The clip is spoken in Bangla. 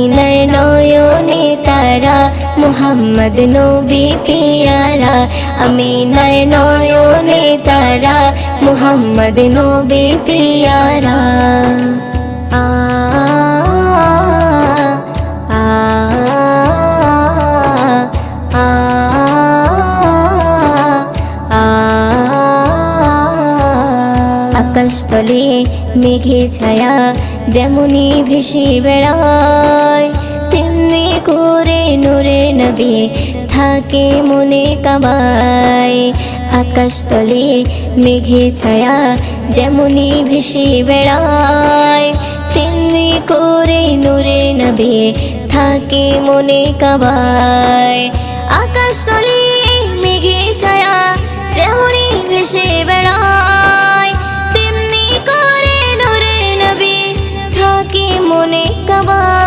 আমিনার নয়নে তারা মুহাম্মদ নবী পিয়ারা আমিনার নয়নে তারা মুহাম্মদ নবী পিয়ারা আ আ আ আকাশতলে মেঘে ছায়া যেমনি ভেসে বেড়ায় তেমনি করে নূরে নবী থাকে মনে কাবায় আকাশতলে মেঘে ছায়া যেমনি ভেসে বেড়ায় তেমনি করে নূরে নবী থাকে মনে কাবায় আকাশতলে মেঘে ছায়া যেমনি ভেসে বেড়ায় তেমনি করে নূরে নবী থাকে মনে কাবায়